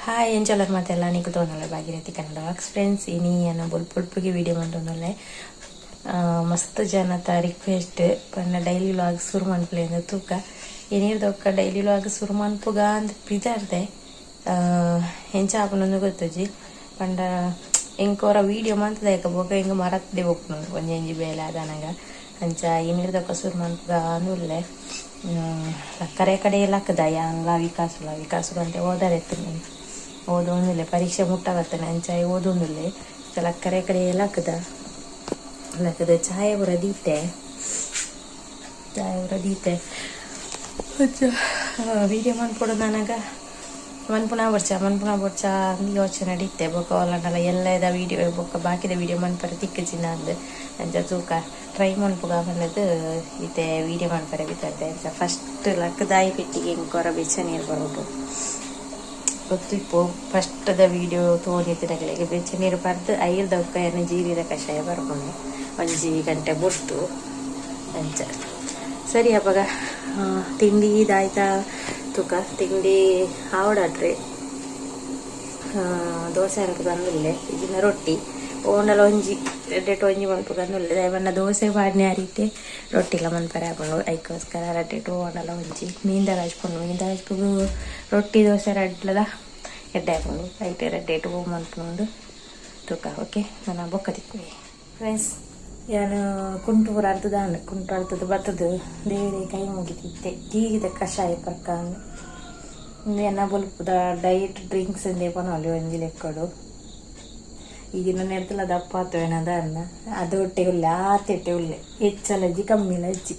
Hi ಏನ್ ಚಲರ್ ಮತ್ತೆಲ್ಲ ನೀಕು ತೋನಲ್ಲ ಭಾಗಿರತಿ Kannada walks friends ಇನಿ ಅನ್ನ ಬೊಲ್ಪುಲ್ಪಿಗೆ ವಿಡಿಯೋ ಮಾಡ್ತೊಂದಲ್ಲೇ ಮಸ್ತ್ ಜನತ ರಿಕ್ವೆಸ್ಟ್ ಪನ್ನ ಡೈಲಿ ವ್ಲಾಗ್ ಶುರು ಮನ್ಪುಲೆಂದು ತೂಕ ಏನಿರ್ದೊಕ್ಕ ಡೈಲಿ ವ್ಲಾಗ್ ಶುರು ಮನ್ಪುಗ ಅಂತ ಬಿದ್ದಾರ್ದೆ ಹೆಂಚ ಆಪನೊಂದು ಗೊತ್ತಜಿ ಪಂಡ ಎಂಕೋರ ವಿಡಿಯೋ ಮಂತದಾಯಕ ಬೋಗ ಹಿಂಗೆ ಮರತ್ತದೆ ಹೋಗ್ನು ಒಂಜಿ ಬೇಲೆ ಅದನಗ ಅಂಚ ಏನಿರ್ದೊಕ್ಕ ಶುರು ಮನ್ಪುಗ ಅಂದುಲ್ಲೆ ಕರೆ ಕಡೆ ಎಲ್ಲ ಹಾಕದ ಯಾನ್ಲ ವಿಕಾಸುಲು ಅಂತ ಓದಾರೆ ಓದೊಂದಿಲ್ಲ ಪರೀಕ್ಷೆ ಮುಟ್ಟಾಗತ್ತಾನೆ ಅಂಚಾಯಿ ಓದೊಂದಿಲ್ಲ ಲಕ್ಕರೆ ಕಡೆ ಲಕ್ಕದ ಚಾಯ ಬರ ದೀತೆ ವಿಡಿಯೋ ಮನ್ಪೊಡು ನನಗ ಮನ್ಪುನ ಬರ್ಚ ಯೋಚನೆ ನಡೀತೆ ಬೊಕ್ಕ ಒಲ್ಲಂಡಲ್ಲ ಎಲ್ಲ ಇದ ವಿಡಿಯೋ ಬೊಕ್ಕ ಬಾಕಿದ ವಿಡಿಯೋ ಮನ್ಪರೆ ತಿಕ್ಕಚಿನ ಅಂದು ಅಂಚ ತೂಕ ಟ್ರೈ ಮನ್ಪುಗ ಬಂದದ್ದು ಈತೆ ವಿಡಿಯೋ ಮನ್ಪರೆ ಬಿತ್ತರ್ದೆ ಅಂಚ ಫಸ್ಟ್ ಲಕ್ಕದಾಯಿ ಪೆಟ್ಟಿಗೆ ಇಂಕೊರ ಬೆಚ್ಚ ನೀರು ಬರೋದು ಗೊತ್ತಿಪ್ಪು ಫಸ್ಟದ ವಿಡಿಯೋ ತೋನಿತಿನಗಳಿಗೆ ಬೆಚ್ಚ ನೀರು ಪರ್ದು ಐರ್ದಕ್ಕ ಏನು ಜೀರಿದ ಕಷಾಯ ಬರ್ಕೊಂಡು 1 ಗಂಟೆ ಬಿಟ್ಟು ಅಂಚ ಸರಿ ಅವಾಗ ತಿಂಡಿ ಇದಾಯ್ತಾ ತುಕ ತಿಂಡಿ ಆವಡಾಡ್ರಿ ದೋಸೆ ಅನ್ಕು ತಂದಿಲ್ಲೆ ಇದನ್ನ ರೊಟ್ಟಿ ಓಂಡಲ ಒಂಜಿ ರೆಡ್ಡೆಟು ಒಂಜಿ ಮನ್ಪು ತಂದಿಲ್ಲೆ ದಯವನ್ನ ದೋಸೆ ಬಾಡ್ನೆ ಹರಿತೆ ರೊಟ್ಟಿಲ ಮನ್ಪರೆ ಹಾಕೊಂಡು ಐಕೋಸ್ಕರ ರೆಡ್ಡೆಟು ಓಂಡಲ ಒಂಜಿ ಮೀನ್ದಾಗ ಹಚ್ಕೊಂಡು ರೊಟ್ಟಿ ದೋಸೆ ರಡ್ಲದ ಎಡ್ಡೆ ಹಾಕೊಂಡು ಐಟೆ ರೆಡ್ಡೆಟು ಮನ್ಪುಂಡು ತೂಕ ಓಕೆ ನಾನು ಬೊಕ್ಕ ತಿಕ್ವಿ ಫ್ರೆಂಡ್ಸ್ ನಾನು ಕುಂಟು ಅರ್ತದ ಬರ್ತದ ದೇವರೇ ಕೈ ಮುಗಿತಿತ್ತೆ ಜೀಗಿದ ಕಷಾಯ ಪರ್ಕಾಂದು ಎನ್ನ ಬೊಲ್ಪುದ ಡಯಟ್ ಡ್ರಿಂಕ್ಸ್ ಎಂದೇ ಪನೊಲಿ ಒಂಜಿ ಲೆಕ್ಕಡು ಈಗಿನ ನೆಡ್ತಲ್ಲ ದಪ್ಪ ಆತವೇನದ ಅನ್ನ ಅದು ಹೊಟ್ಟೆ ಉಳ್ಳೆ ಆತೆಟ್ಟೆ ಉಳ್ಳೆ ಹೆಚ್ಚಲಜ್ಜಿ ಕಮ್ಮಿಲ ಹಚ್ಚಿ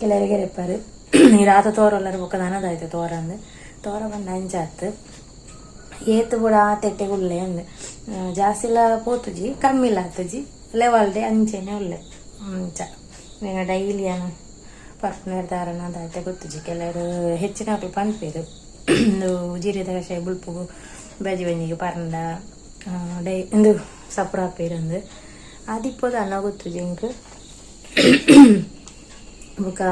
ಕೆಲವರಿಗೆ ರೆಪ್ಪರು ನೀರಾತ ತೋರಲ್ಲರ ಬೊಕ್ಕ ನನದಾಯ್ತು ತೋರ ಬಂದ ಅಂಚಾತು ಏತು ಕೂಡ ಆತೆಟ್ಟೆ ಉಳ್ಳೆ ಅಂದು ಜಾಸ್ತಿ ಇಲ್ಲ ಪೋತುಜಿ ಕಮ್ಮಿಲ್ಲ ಆತಜಿ ಲೆವಲ್ಡೆ ಅಂಚೆನೆ ಉಳ್ಳೆ ಅಂಚ ನೀನು ಡೈಲಿ ಏನು ಪರ್ಪುನೇರ್ದಾರನ ಅದಾಯ್ತು ಗೊತ್ತುಜಿ ಕೆಲವರು ಹೆಚ್ಚಿನ ಮಕ್ಕಳು ಪನ್ಪೇರು ಒಂದು ಜೀರಿದ ಕಷಾಯ ಬುಲ್ಪುಗು ಬಜಿ ಬಂಜಿಗೆ ಪರಂಡ ಒಂದು ಸಪ್ರ ಪೇರಂದು ಅದಿಪ್ಪೋದು ಅನ್ನ ಗೊತ್ತುಜಿ ಇಂಕ್ ಬೊಕ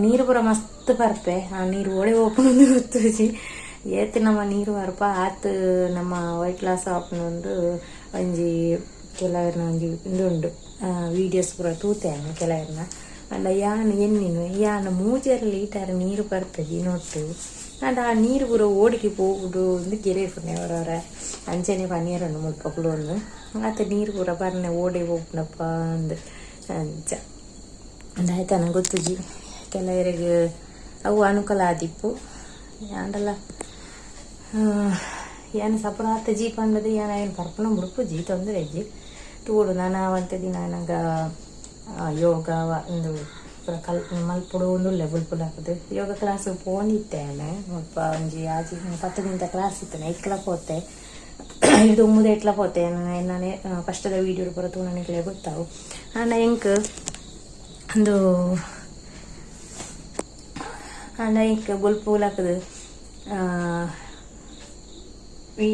ನೀರು ಪೂರ ಮಸ್ತ್ ಪರ್ಪೆ ಆ ನೀರು ಒಳೆ ಓಪನೊಂದು ಗೊತ್ತುಜಿ ಏತು ನಮ್ಮ ನೀರು ಬರ್ಪ ಆತು ನಮ್ಮ ವೈಟ್ ಲಾಸ್ ಆಪನೊಂದು ಒಂಜಿ ಕೆಲವರ್ನ ಒಂಜಿ ಇಂದುಂಡು ವೀಡಿಯೋಸ್ ಪೂರ ತೂತೇನು ಕೆಲವರ್ನ ಅಂಡ ಯಾನು ಮೂಜೆರ ಲೀಟರ್ ನೀರು ಬರ್ತದೆ ನೋಟು ಅಂಡ ಆ ನೀರು ಪೂರ ಓಡಿಗೆ ಹೋಗುದು ಒಂದು ಗೆರೆ ಪುಣ್ಯ ಅವರವರ ಅಂಚನೆ ಪನೀರನ್ನು ಮುಲ್ಪಗಳು ಒಂದು ಆತ ನೀರು ಪೂರ ಬರ್ನೆ ಓಡಿ ಹೋಗ್ನಪ್ಪ ಅಂದು ಅಂಚ ಅಂದಾಯ್ತು ನನಗೆ ಗೊತ್ತುಜಿ ಕೆಲವರಿಗೆ ಅವು ಅನುಕೂಲ ಆದಿಪ್ಪು ಅಂಡಲ್ಲ ಏನು ಸಪುರಾತ ಜೀ ಪಂಡದು ಏನು ಪರ್ಪಣ ಬುಡುಪುಜಿ ತೊಂದರೆ ಅಜ್ಜಿ ತೂಡು ನಾನು ಅವಂತ ದಿನ ನಂಗೆ ಯೋಗ ಒಂದು ಮಲ್ಪುಡು ಒಂದುಲ್ಲೆ ಬುಲ್ಪುಡು ಹಾಕೋದು ಯೋಗ ಕ್ಲಾಸ್ ಪೋನಿತ್ತೇನೆ ಮುಲ್ಪ ಒಂಜಿ ಆಜಿ 10 ದಿನದ ಕ್ಲಾಸ್ ಇತ್ತೇನೆ ಇಟ್ಲ ಪೋತೆ ಇದು ಮುದೆ ಇಟ್ಲ ಪೋತೆ ನಾನೇ ಫಸ್ಟದ ವೀಡಿಯೋ ಪೂರ ತೂ ನನಗೆ ಗೊತ್ತಾವು ಅಣ್ಣ ಎಂಕ್ ಒಂದು ಅಣ್ಣ ಎಂಕ್ ಬುಲ್ಪುಲ್ ಹಾಕೋದು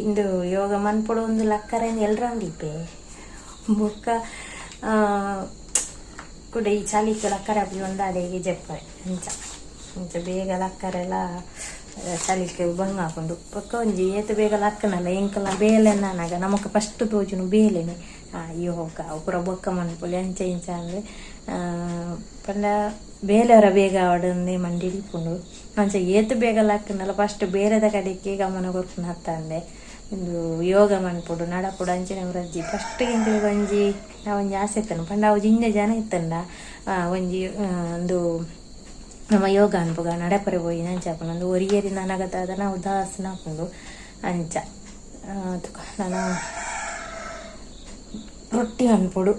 ಇಂದು ಯೋಗ ಮನ್ಪೊಡು ಒಂದು ಲಕ್ಕರೆಂದು ಎಲ್ರಂದಿಪ್ಪೆ ಬೊಕ್ಕ ಕೂಡ ಈ ಚಳಿಗೆ ಲಕ್ಕರೆ ಹಾಕಿ ಒಂದು ಅಡೆಗೆ ಜಪ್ಪರೆ ಅಂಚ ಬೇಗ ಲಕ್ಕರೆಲ್ಲ ಚಳಿಗೆ ಬಂಗ್ ಹಾಕೊಂಡು ಬೊಕ್ಕ ಒಂಜಿ ಏತು ಬೇಗ ಲಕ್ಕನಲ್ಲ ಎಂಕಲ್ಲ ಬೇಲೆ ನಾನಾಗ ನಮಕ್ ಫಸ್ಟ್ ತೋಜುನು ಬೇಲೆನೆ ಯೋಗ ಪೂರ ಬೊಕ್ಕ ಮನ್ಪೊಲಿ ಅಂಚ ಇಂಚ ಅಂದರೆ ಪಂಡ ಬೇಲೆಯವರ ಬೇಗ ಅವಡಂದೆ ಮಂಡಿ ಹಿಡಿಕೊಂಡು ಅಂಚ ಏತು ಬೇಗ ಲಕ್ಕನಲ್ಲ ಫಸ್ಟ್ ಬೇರೆದ ಕಡೆಗೆ ಗಮನ ಕೊಡ್ಕೊಂಡು ಹತ್ತಂದೆ ಒಂದು ಯೋಗ ಮನ್ಪೊಡು ನಡಪುಡು ಅಂಚನೆ ರಜ್ಜಿ ಫಸ್ಟ್ ಒಂಜಿ ಒಂಜಿ ಆಸೆ ಇತ್ತನು ಪಂಡ ಅವು ಜಿಂಜ ಜನ ಇತ್ತಂಡ ಒಂಜಿ ಒಂದು ನಮ್ಮ ಯೋಗ ಅನ್ಪುಗ ನಡಪರೆ ಹೋಗಿ ಅಂಚಾಪುಂಡು ಒಂದು ಒರಿಯೇರಿ ನನಗದಾದ ನಾವು ಉದಾಸನ ಹಾಕೊಂಡು ಅಂಚ ನಾನು ರೊಟ್ಟಿ ಮನ್ಪೊಡು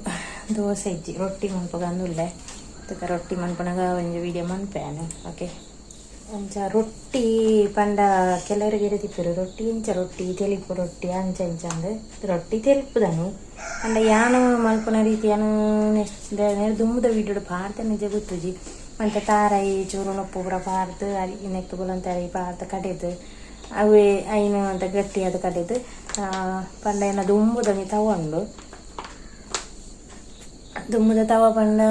ದೋಸೆ ಇಜ್ಜಿ ರೊಟ್ಟಿ ಮನ್ಪುಗ ಅಂದುಲ್ಲೆ ರೊಟ್ಟಿ ಮನ್ಪುನಾಗ ಒಂಜಿ ವಿಡಿಯೋ ಮನ್ಪೇನೆ ಓಕೆ ಅಂಚ ರೊಟ್ಟಿ ಪಂಡ ಕೆಲವರಿಗೆ ಇರದಿಪ್ಪರು ರೊಟ್ಟಿ ಇಂಚ ರೊಟ್ಟಿ ತೆಲಿಪು ರೊಟ್ಟಿ ಅಂಚ ಇಂಚ ಅಂದ್ರೆ ರೊಟ್ಟಿ ತೆಲಿಪುದನು ಅಂಡ ಯಾನು ಮಲ್ಪುನ ರೀತಿಯಾನು ದುಮ್ಮದ ವಿಡಿಯೋ ಪಾರ್ತ ನಿಜ ಗೊತ್ತುಜಿ ಅಂತ ತಾರಾಯಿ ಚೂರು ನೊಪ್ಪು ಪೂರ ಪಾರ್ದು ಅರಿ ನೆಕ್ಕು ಬುಲಂತಾರಿ ಪಾರ್ದು ಕಡೆದು ಅವೇ ಐನು ಅಂತ ಗಟ್ಟಿ ಅದು ಕಡೆದು ಪಂಡ ಏನ ದುಂಬುದನಿ ತಗೊಂಡು ದುಮ್ಮದ ತವ ಪಂಡ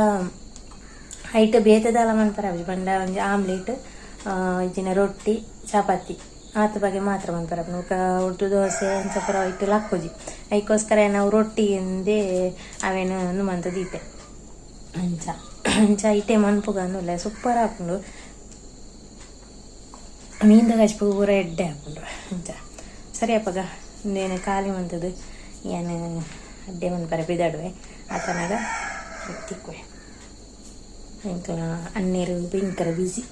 ಹೈಟ್ ಬೇತದಲ್ಲ ಮನ್ಪರ ಪಂಡ ಒಂಜಿ ಆಮ್ಲೆಟ್ ಇಜ್ಜಿನ ರೊಟ್ಟಿ ಚಪಾತಿ ಆತ ಬಗ್ಗೆ ಮಾತ್ರ ಮನ್ಪರ ಉರ್ದು ದೋಸೆ ಅಂಚ ಪುರ ಇಟ್ಟು ಲಕ್ಕುಜಿ ಅದಕ್ಕೋಸ್ಕರ ನಾವು ರೊಟ್ಟಿಯಿಂದೇ ಅವೇನು ಮಂತ ದೀತೆ ಅಂಚ ಅಂಚ ಇಟ್ಟೆ ಮನ್ಪುಗಂದುಲ್ಲ ಸೂಪರ್ ಹಾಕೊಂಡು ಮೀನ್ದ ಹಚ್ಪು ಪೂರ ಎಡ್ಡೆ ಹಾಕೊಂಡು ಅಂಚ ಸರಿ ಅಪ್ಪಗ ನೇನು ಖಾಲಿ ಮಂತದ್ದು ಏನು ಅಡ್ಡೆ ಮನ್ಪರ ಬಿದಾಡುವೆ ಆತನಾಗ ತಿಕ್ಕುವೆ ಇಂಕ ಅನ್ನೀರು ಭಯಂಕರ ಬಿಸಿ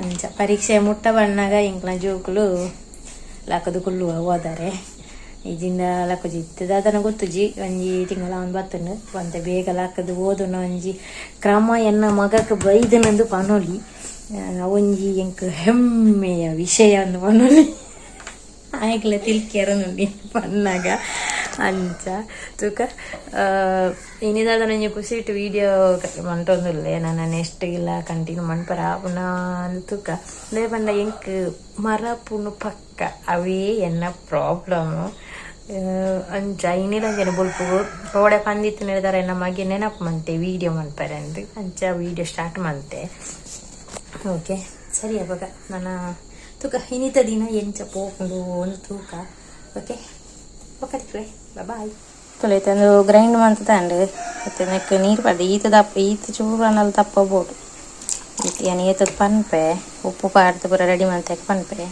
ಅಂಚ ಪರೀಕ್ಷೆ ಮುಟ್ಟ ಬಣ್ಣಾಗ ಇಂಕ್ಲ ಜೋಕುಲು ಲಕ್ಕದು ಕುಳ್ಳುವ ಹೋದಾರೆ ಈಜಿಂದ ಲಕ್ಕುಜಿ ಇತ್ತದ ಅದನ್ನು ಗೊತ್ತುಜಿ ಒಂಜಿ ತಿಂಗಳ ಒಂದು ಬತ್ತನು ಒಂತೆ ಬೇಗ ಲಕ್ಕದು ಓದನು ಒಂಜಿ ಕ್ರಮ ಎನ್ನ ಮಗಕ್ಕೆ ಬೈದನಂದು ಪನೊಲಿ ಒಂಜಿ ಎಂಕ್ ಹೆಮ್ಮೆಯ ವಿಷಯ ಅಂದು ಪನೊಲಿ ಆಯ್ಕಲೆ ತಿಳ್ಕ್ಯಾರ ನೋಡಿ ಪನ್ನಾಗ ಅಂಚ ತೂಕ ಇನ್ನಿದಾದ ನನಗೆ ಖುಷಿಟ್ಟು ವೀಡಿಯೋ ಮಂಟೊಂದುಲ್ಲೆ ನಾನು ನೆಕ್ಸ್ಟ್ ಇಲ್ಲ ಕಂಟಿನ್ಯೂ ಮನ್ಪರ ಪುನಃ ತೂಕ ಲೇ ಬಂಡ ಎಂಕ್ ಮರ ಪುನು ಪಕ್ಕ ಅವೇ ಎನ್ನ ಪ್ರಾಬ್ಲಮ್ಮು ಅಂಚ ಇನ್ನಿಲ್ಲ ಜನ ಬುಲ್ಪು ರೋಡೆ ಪಂದಿತ್ತು ನಡೆದಾರೆ ಎನ್ನ ಮಗೆ ನೆನಪು ಮಂತೆ ವೀಡಿಯೋ ಮನ್ಪರೆ ಅಂದು ಅಂಚ ವೀಡಿಯೋ ಸ್ಟಾರ್ಟ್ ಮಂತೆ ಓಕೆ ಸರಿ ಅವಾಗ ನಾನು ತೂಕ ಇನ್ನಿತ ದಿನ ಎಂಚ ಪೋಕೊಂಡು ಒಂದು ತೂಕ ಓಕೆ ಓಕೆ ಬಾಯ್ ತೊಳೆತಂದು ಗ್ರೈಂಡ್ ಮಂತ್ ತಂಡು ಮತ್ತೆ ನೆಕ್ ನೀರು ಪಡ್ದು ಈತ ಚೂರು ಅನ್ನಲ್ಲಿ ತಪ್ಪಬೋದು ಏನು ಏತದ ಪನ್ಪೆ ಉಪ್ಪು ಪಾಡ್ದು ಪೂರ ರೆಡಿ ಮಂತಕ್ಕೆ ಪನ್ಪೆ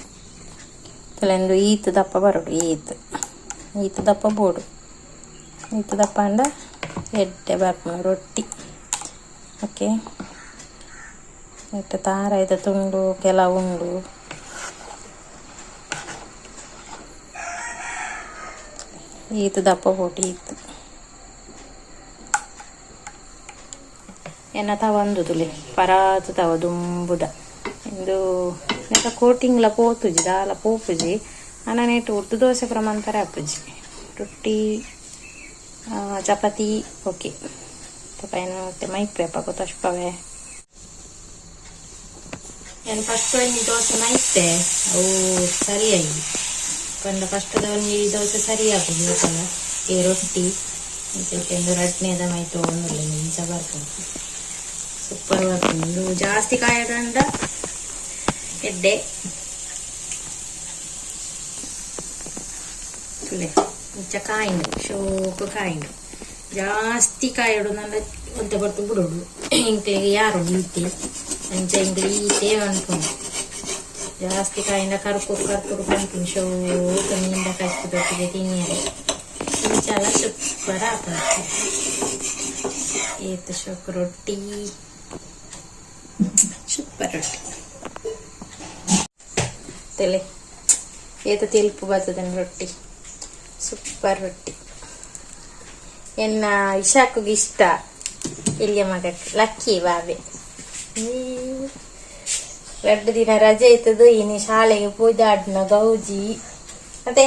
ತೊಳೆಂದು ಈತ ದಪ್ಪ ಬರೋಡು ಈತ ದಪ್ಪ ಬೋಡು ಈತ ದಪ್ಪ ಅಂಡ ಎಡ್ಡೆ ಬರ್ಪು ರೊಟ್ಟಿ ಓಕೆ ಇಟ್ಟು ತಾರ ಇದು ತುಂಡು ಕೆಲವು ಉಂಡು ಈತ ದಪ್ಪ ಪೋಟಿ ಈತು ಎನ್ನ ತವಂದುದುಲೆ ಪರಾತು ತವ ದುಂಬುದ ಇಂದು ನೆಕ ಕೋಟಿಂಗ್ಲ ಪೋತುಜಿ ದಾಲ ಪೋಪುಜಿ ಅನ್ನ ನೆಟ್ಟು ಉರ್ದು ದೋಸೆ ಪ್ರಮಾಣ ಪರ ಹಾಪುಜಿ ರೊಟ್ಟಿ ಚಪಾತಿ ಓಕೆ ತಪ್ಪ ಮತ್ತೆ ಮೈಪೆ ಪಕ್ಕ ತಷ್ಪವೆ ಏನು ಫಸ್ಟ್ ಒಂದು ದೋಸೆ ಮೈತೆ ಅವು ಸರಿಯಾಗಿ ಪಂಡ ಫಸ್ಟದ ಒಂದು ದೋಸೆ ಸರಿ ಹಾಕುದು ಗೊತ್ತಲ್ಲ ಈ ರೊಟ್ಟಿ ಒಂದು ರಟ್ನೆದ ಮೈತು ಒಂದಿಲ್ಲ ನಿಂಚ ಬರ್ಕೊಂಡು ಸೂಪರ್ ಬರ್ಕೊಂಡು ಜಾಸ್ತಿ ಕಾಯಗಂಡ ಎಡ್ಡೆ ತುಲೆ ಇಂಚ ಕಾಯಿಂಡು ಶೋಕು ಕಾಯಿಂಡು ಜಾಸ್ತಿ ಕಾಯಿಡು ನನ್ನ ಒಂತೆ ಬರ್ತು ಬಿಡೋಡು ಇಂಕ್ಲಿಗೆ ಯಾರು ಈತೆ ಅಂಚ ಇಂಕ್ಲಿ ಈತೆ ಅನ್ಕೊಂಡು ಜಾಸ್ತಿ ಕಾಯಿಂದ ಕರ್ಪುರು ಪಂಪಿನ ಶೋಕ ಮೀನಿಂದ ಕಚ್ಚಿದೊಟ್ಟಿಗೆ ತಿನ್ನಿಯರೆ ಇಂಚಲ ಸೂಪರ್ ಆಗ್ತದೆ ಏತು ಶೋಕ ರೊಟ್ಟಿ ಸೂಪರ್ ರೊಟ್ಟಿ ತೆಲೆ ಏತು ತಿಲ್ಪು ಬರ್ತದೆ ರೊಟ್ಟಿ ಸೂಪರ್ ರೊಟ್ಟಿ ಎನ್ನ ಇಶಾಕುಗೆ ಇಷ್ಟ ಇಲ್ಲಿಯ ಮಗಕ್ಕೆ ಲಕ್ಕಿ ಬಾಬೆ 2 ದಿನ ರಜೆ ಇತ್ತದು ಇನ್ನು ಶಾಲೆಗೆ ಪೂಜಾಡ್ನ ಗೌಜಿ ಮತ್ತೆ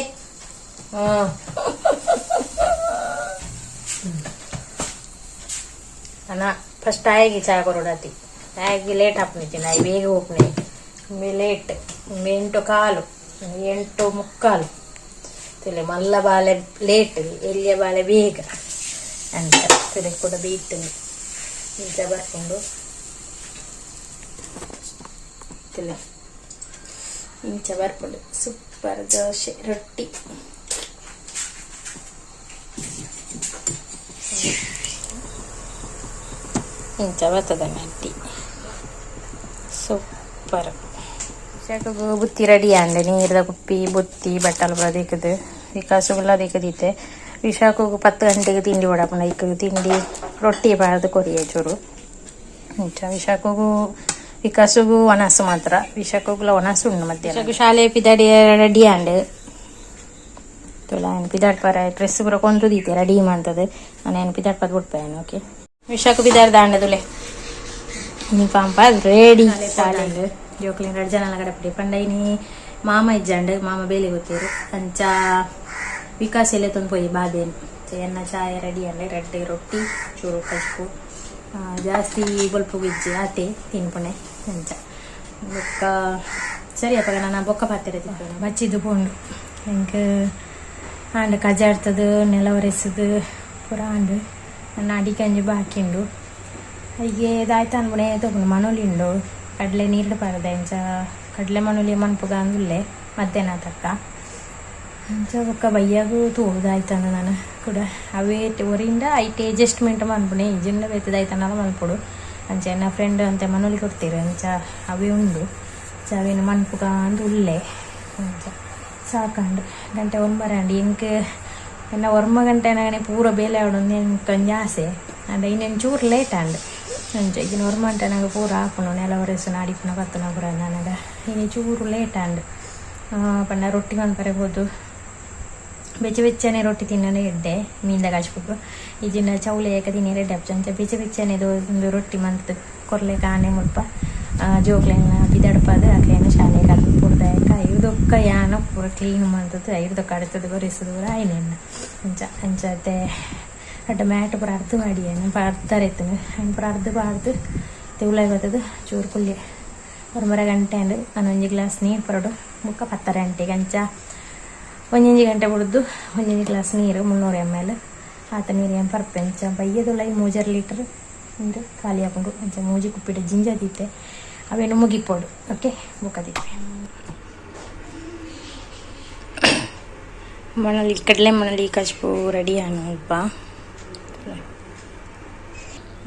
ಅಣ್ಣ ಫಸ್ಟ್ ಆಗಿ ಚಾ ಕೊರೋಡತಿ ಆಗಿ ಲೇಟ್ ಹಾಕ್ನಿತಿ ನಾ ಬೇಗ ಹೋಗ್ನಿ ಲೇಟ್ 8:15 8:45 ತಿಳಿ ಮಲ್ಲ ಬಾಳೆ ಲೇಟ್ ಎಲ್ಲಿಯ ಬಾಳೆ ಬೇಗ ಅಂತ ತಿಳಿ ಕೂಡ ಬೀಟ್ ನಿಜ ಬರ್ಕೊಂಡು ಇಂಚ ಬರ್ಕೊಂಡು ಸೂಪರ್ ದೋಸೆ ರೊಟ್ಟಿ ಇಂಚ ಬರ್ತದ ನಟ್ಟಿ ಸೂಪರ್ ಬುತ್ತಿ ರೆಡಿ ಅಂಡೆ ನೀರದ ಕುಪ್ಪಿ ಬುತ್ತಿ ಬಟ್ಟಲು ಬದಿಕ್ಕದು ವಿಕಾಸಗುಲ್ಲ ದಿಕ್ಕದಿತ್ತೆ ವಿಶಾಖಗೂ 10 ಗಂಟೆಗೆ ತಿಂಡಿ ಹೊಡಪಣ ಇಕ್ಕ ತಿಂಡಿ ರೊಟ್ಟಿ ಬಾರದು ಕೊರಿಯ ಚೂರು ಇಂಚ ವಿಶಾಖಗೂ ವಿಕಾಸಗೂ ಒಣಸು ಮಾತ್ರ ವಿಶಾಖಗುಲ ಒಣಸು ಉಂಡು ಮಧ್ಯಾಹ್ನ ಶಾಲೆ ಪಿದಾಡಿ ರೆಡಿ ಅಂಡ್ ತುಲಾಯನ್ ಪಿದಾಡ್ ಪರ ಡ್ರೆಸ್ ಪೂರ ಕೊಂದು ದೀತೆ ರೆಡಿ ಮಾಡ್ತದೆ ನಾನು ಪಿದಾಡ್ ಪದ ಬಿಡ್ಪೇನು ಓಕೆ ವಿಶಾಖ ಪಿದಾಡ್ ದಾಂಡದುಲೆ ಯೂನಿಫಾರ್ಮ್ ಪದ ರೆಡಿ ಶಾಲೆಂಡ್ ಜೋಕ್ಲಿನ 2 ಜನ ಗಡಪಡಿ ಪಂಡೈನಿ ಮಾಮ ಇಜ್ಜಂಡ್ ಮಾಮ ಬೇಲಿ ಗೊತ್ತೇರು ಅಂಚ ವಿಕಾಸ್ ಎಲ್ಲ ತಂದು ಪೋಯಿ ಬಾದೇನು ಎನ್ನ ಚಾಯ ರೆಡಿ ಅಂಡೆ ರೆಡ್ಡೆ ರೊಟ್ಟಿ ಚೂರು ಕಚ್ಪು ಜಾಸ್ತಿ ಬೊಲ್ಪು ಗಿಜ್ಜಿ ಆತೆ ತಿನ್ಪುಣೆ ಅಂಚ ಬೊಕ್ಕ ಸರಿಯಪ್ಪ ನಾನು ಬೊಕ್ಕ ಪಾತ್ರೆ ತಿನ್ಪುಣೆ ಬಚ್ಚಿದ್ದು ಪೋಂಡು ಎಂಕ್ ಆಂಡ್ ಕಜಾಡ್ತದು ನೆಲ ಒರೆಸದು ಪೂರ ಆಂಡ್ ನನ್ನ ಅಡಿಕೆ ಅಂಜಿ ಬಾಕಿಂಡು ಹೀಗೆ ದಾಯ್ತು ಅನ್ಪುಣೆ ತಗೊಂಡು ಮನೋಲಿಂಡು ಕಡಲೆ ನೀರು ಪಾರದೆ ಇಂಚ ಕಡಲೆ ಮಣ್ಣುಲಿ ಮನ್ಪುಗಾಂಗುಲ್ಲೆ ಮಧ್ಯಾಹ್ನ ತಕ್ಕ ಅಂಚ ಬೊಕ್ಕ ಬಯ್ಯಾಗು ತೋದಾಯ್ತಾನ ನಾನು ಕೂಡ ಅವೇ ಒರಿಂದ ಐಟೆ ಅಡ್ಜಸ್ಟ್ಮೆಂಟ್ ಮನ್ಪುಣೆ ಇಜಿಂದ ಬೆತ್ತದಾಯ್ತಾನಲ್ಲ ಮನ್ಪುಡು ಅಂಚ ನನ್ನ ಫ್ರೆಂಡ್ ಅಂತ ಮನೋಲಿ ಕೊಡ್ತೀರಿ ಅಂಚ ಅವೇ ಉಂಡು ಅವೇನು ಮನ್ಪುಗಾಂದು ಉಲ್ಲೆ ಅಂಚ ಸಾಕಂಡು ಗಂಟೆ ಒಂಬರಂಡು ಇಂಕ್ ಎನ್ನ ಒರ್ಮ ಗಂಟೆ ನಾಗನೆ ಪೂರ ಬೇಲೆ ಆವಡೊಂದು ಎಂಕೊಂದು ಆಸೆ ಅಂಡ್ ಇನ್ನೇನು ಚೂರು ಲೇಟ್ ಅಂಡ್ ಅಂಚ ಈಗಿನ ಒರ್ಮ ಗಂಟೆ ನಂಗೆ ಪೂರ ಹಾಕೋಣ ನೆಲ ಒರೆಸು ನಾಡಿಪುನ ಕತ್ತನ ಪುರ ನನಗೆ ಇನ್ನು ಚೂರು ಲೇಟ್ ಅಂಡ್ ಪಂಡ ರೊಟ್ಟಿ ಮನ್ಪರೆಬೋದು ಬೆಚ್ಚ ಬೆಚ್ಚನೆ ರೊಟ್ಟಿ ತಿನ್ನೋಣ ಎಡ್ಡೆ ಮೀಂದ ಕಾಚ್ಬೇಕು ಈಜಿನ ಚೌಲೆ ಏಕ ತಿನ್ನಿ ರೆಡ್ಡೆ ಅಂಚ ಬೆಚ್ಚ ಬೆಚ್ಚನೆದು ಒಂದು ರೊಟ್ಟಿ ಮಂತ್ ಕೊರ್ಲೆ ಕಾಣೆ ಮುಲ್ಪ ಜೋಕ್ಲೆನ ಬಿದಡ್ಪದ ಅಕ್ಲೇನ ಶಾಲೆಗೆ ಅದು ಪುಡ್ದಾಯಕ ಐದೊಕ್ಕ ಯಾನ ಪೂರ ಕ್ಲೀನ್ ಮಂತದ್ದು ಐದೊಕ್ಕ ಅಡ್ತದ್ದು ಗೊರೆಸೋದು ಪೂರ ಐನೆನ್ನ ಅಂಚ ಅಂಚತೆ ಅಡ್ಡ ಮ್ಯಾಟ್ ಪೂರ ಅರ್ಧ ಮಾಡಿ ಅರ್ಧರೆತ್ತನು ಹಣ್ಣು ಪೂರ ಅರ್ಧ ಪಾಡ್ದು ತೆವಲಾಗಿ ಬರ್ತದೆ ಚೂರು ಪುಲ್ಯ ಒಂಬರ ಗಂಟೆ ಅಂಡು ಒಂದೊಂದು ಗ್ಲಾಸ್ ನೀರು ಪರಡು ಮುಕ್ಕ 10 ಗಂಟೆಗೆ ಅಂಚ 1 ಗಂಟೆ ಬಿಡ್ದು 1 ಗ್ಲಾಸ್ ನೀರು 300 ml ಆತ ನೀರು ಏನು ಪರ್ಪೆಂಚ ಬಯ್ಯದೊಳ 3 ಲೀಟರ್ ನೀರು ಖಾಲಿ ಹಾಕೊಂಡು ಅಂಚ ಮೂಜಿ ಕುಪ್ಪಿಟ್ಟು ಜಿಂಜದಿತ್ತೆ ಅವೇನು ಮುಗಿಪೋಡು ಓಕೆ ಬುಕ್ಕದಿತ್ತೆ ಮಣಲಿ ಕಡಲೆ ಮಣಲಿ ಕಚ್ಪು ರೆಡಿ ಅಲ್ಪ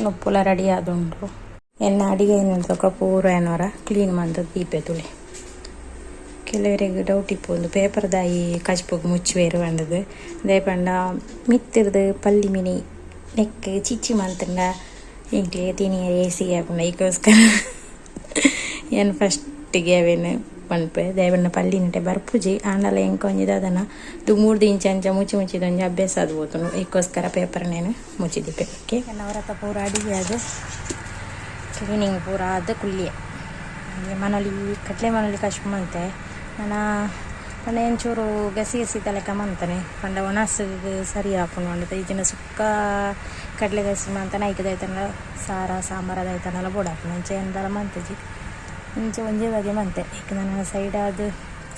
ನೊಪ್ಪುಲ ರೆಡಿ ಆದುಂಡು ಎನ್ನ ಅಡಿಗೆ ಏನಂತ ಪೂರ ಏನವರ ಕ್ಲೀನ್ ಮಾಡ್ದು ದೀಪೆ ತುಳಿ ಕೆಲವರಿಗೆ ಡೌಟ್ ಇಪ್ಪೊಂದು ಪೇಪರ್ ದಾಯಿ ಕಚ್ಪೋಗಿ ಮುಚ್ಚುವೇರು ಬಂದದು ಅದೇ ಪಂಡ ಮಿತ್ತಿರ್ದು ಪಲ್ಲಿ ಮಿನಿ ನೆಕ್ ಚಿಚ್ಚಿ ಮಂತಂಡ ಇಂಕ್ಲೆ ತಿನಿ ಏಸಿ ಹಾಕೊಂಡ ಈಗೋಸ್ಕರ ಏನು ಫಸ್ಟಿಗೆ ಅವೇನು ಪನ್ಪೆ ದೇವಣ್ಣ ಪಲ್ಲಿ ನಟೆ ಬರ್ಪುಜಿ ಆಂಡಲ ಎಂಕೊಂಜಿದ ಅದನ್ನು 3 ಇಂಚ ಅಂಚ ಮುಚ್ಚಿದೊಂದು ಅಭ್ಯಾಸ ಅದು ಹೋತು ಈಗೋಸ್ಕರ ಪೇಪರ್ನೇನು ಮುಚ್ಚಿದಿಪ್ಪೆ ಓಕೆ ನವರತ್ತ ಪೂರ ಅಡಿಗೆ ಅದು ಕ್ಲೀನಿಂಗ್ ಪೂರ ಅದು ಕುಲ್ಲಿಯೇ ಮನಲಿ ಕಟ್ಲೆ ಮನಲಿ ಕಚ್ಕೊಂಬಂತೆ ನಾನು ಎಂಚೂರು ಗಸಿ ತಲೆಕ ಮಂತಾನೆ ಪಂಡ ಒಣಸಿಗೆ ಸರಿ ಹಾಕೊಂಡು ಅಂಡದ ಈಜಿನ ಸುಕ್ಕ ಕಡಲೆ ಗಸಿ ಮಂತಾನೆ ಐಕದೈತನ ಸಾರ ಸಾಂಬಾರದೈತನೆಲ್ಲ ಬೋಡ ಹಾಕೊಂಡು ಅಂಚೆ ಎಂದಲ್ಲ ಮಂತಜಿ ಇಂಚೆ ಒಂಜೇ ಬಗೆ ಮಂತೆ ಈಗ ನನ್ನ ಸೈಡ್ ಅದು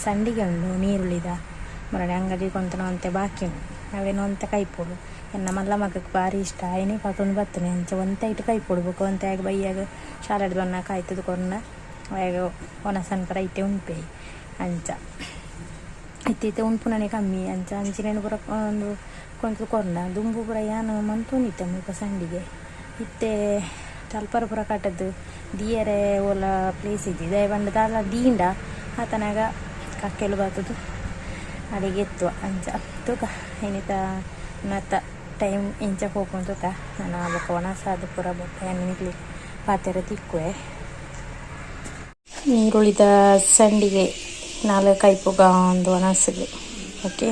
ಸಂಡಿಗೆ ಉಂಡು ನೀರುಳ್ಳಿದ ಮರಡೆ ಅಂಗಡಿ ಕೊಂತನ ಅಂತೆ ಬಾಕಿ ಉಂಡು ಅವೇನೋ ಅಂತ ಕೈಪೋಡು ಎನ್ನ ಮಲ್ಲ ಮಗಕ್ಕೆ ಭಾರಿ ಇಷ್ಟ ಏನೇ ಕಾತೊಂದು ಬರ್ತನೆ ಅಂಚೆ ಒಂತೆ ಇಟ್ಟು ಕೈ ಪೊಡ್ಬೇಕು ಅಂತ ಆಗ ಬೈಯಾಗ ಶಾಲೆಡ್ ಬಣ್ಣ ಕಾಯ್ತದ ಕೊಂಡ ಆಗ ಒಣಸನ್ಕರ ಐತೆ ಉಂಪೆ ಅಂಚ ಇತ್ತೈತೆ ಉಂಪು ನನಗೆ ಕಮ್ಮಿ ಅಂಚ ಅಂಚಿನೇನು ಪುರ ಒಂದು ಕೊಂಚ ಕೊಂಡ ದುಂಬು ಪುರ ಯಾನು ಮಂತೊಂದಿತ್ತೆ ಮುಖ ಸಂಡಿಗೆ ಇತ್ತೆ ತಲ್ಪರ ಪುರ ಕಟ್ಟದ್ದು ದಿಯರೆ ಓಲ ಪ್ಲೇಸ್ ಇದ್ದಿದೆ ಬಂಡದಲ್ಲ ದೀಂಡ ಆತನಾಗ ಕಕ್ಕೆಲು ಬರ್ತದು ಅಡಿಗೆ ಎತ್ತುವ ಅಂಚ ತೂಕ ಏನಿತ ನತ್ತ ಟೈಮ್ ಇಂಚ ಹೋಗ್ಕೊಂಡು ತೂಕ ನಾನು ಬೊಕ್ಕ ಒಣಸಾದ ಪುರ ಬೊಕ್ಕ ಎಣ್ಣೆ ಪಾತ್ರೆ ತಿಕ್ಕುವೆ ನೀರುಳಿದ ಸಂಡಿಗೆ 4 ಕೈಪುಗ ಒಂದು ಒಣಸಿಗೆ ಓಕೆ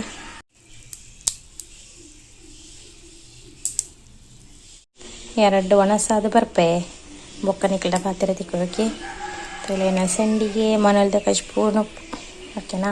ಎರಡು ಒಣಸಾದ ಬರ್ಪೆ ಬೊಕ್ಕ ನಿಕ್ಕಲ ಪಾತ್ರೆ ತಿಕ್ಕೋಕೆ ತಲೆನ ಸಂಡಿಗೆ ಮನಲ್ದ ಕಚ್ಪೂರ್ಣ ಓಕೆನಾ.